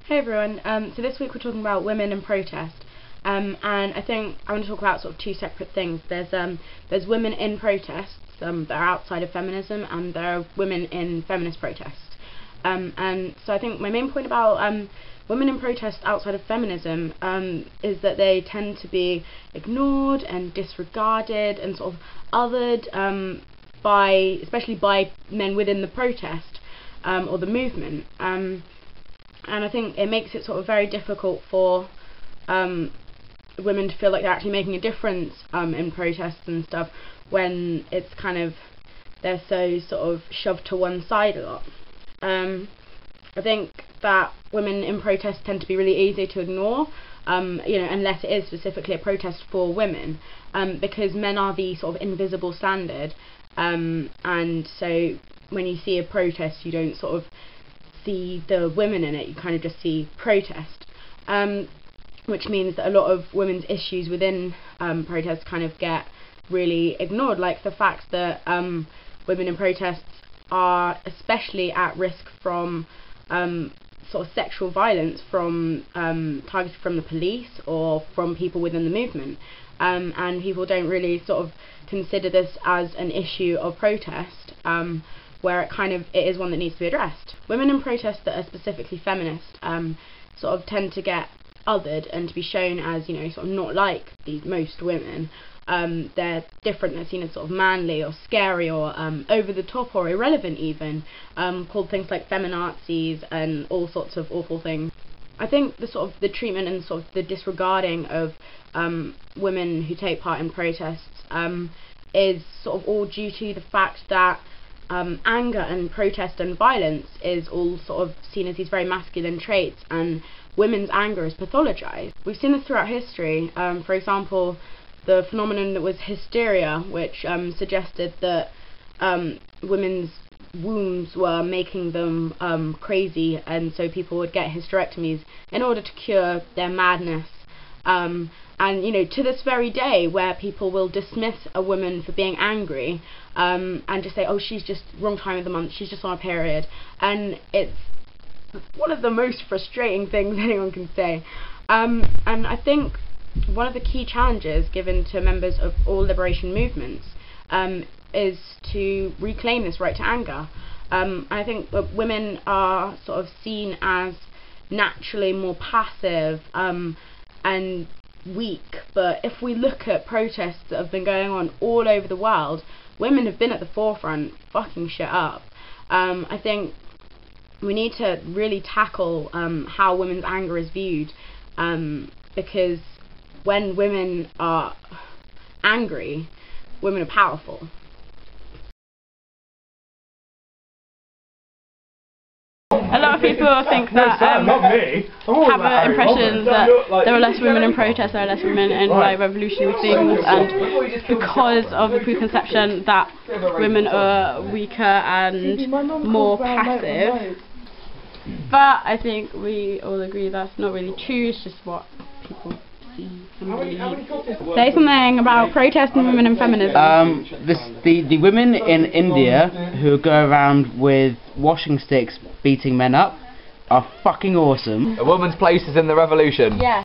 Hey everyone, so this week we're talking about women in protest, and I think I want to talk about sort of two separate things. There's women in protests that are outside of feminism, and there are women in feminist protests. And so I think my main point about women in protest outside of feminism is that they tend to be ignored and disregarded and sort of othered especially by men within the protest or the movement. And I think it makes it sort of very difficult for women to feel like they're actually making a difference in protests and stuff when it's kind of they're so sort of shoved to one side a lot. I think that women in protest tend to be really easy to ignore, unless it is specifically a protest for women, because men are the sort of invisible standard, and so when you see a protest you don't sort of see the women in it, you kind of just see protest, which means that a lot of women's issues within protests kind of get really ignored, like the fact that women in protests are especially at risk from sort of sexual violence from targeted from the police or from people within the movement, and people don't really sort of consider this as an issue of protest, where it is one that needs to be addressed. Women in protest that are specifically feminist sort of tend to get othered and to be shown as, sort of not like most women. They're different, they're seen as sort of manly or scary or over the top or irrelevant even, called things like feminazis and all sorts of awful things. I think the treatment and sort of the disregarding of women who take part in protests is sort of all due to the fact that anger and protest and violence is all sort of seen as these very masculine traits, and women's anger is pathologized. We've seen this throughout history. For example, the phenomenon that was hysteria, which suggested that women's wombs were making them crazy, and so people would get hysterectomies in order to cure their madness. And to this very day, where people will dismiss a woman for being angry and just say, oh, she's just wrong time of the month, she's just on a period, and it's one of the most frustrating things anyone can say. And I think one of the key challenges given to members of all liberation movements is to reclaim this right to anger. I think that women are sort of seen as naturally more passive and weak, but if we look at protests that have been going on all over the world, women have been at the forefront fucking shit up. I think we need to really tackle how women's anger is viewed, because when women are angry, women are powerful. A lot of people think that have an impression that there are less women in protests, there are less women in revolutionary things, and because of the preconception that women are weaker and more passive. But I think we all agree that's not really true, it's just what people see and believe. Say something about protesting women and feminism. The women in India who go around with washing sticks beating men up are fucking awesome. A woman's place is in the revolution. Yeah.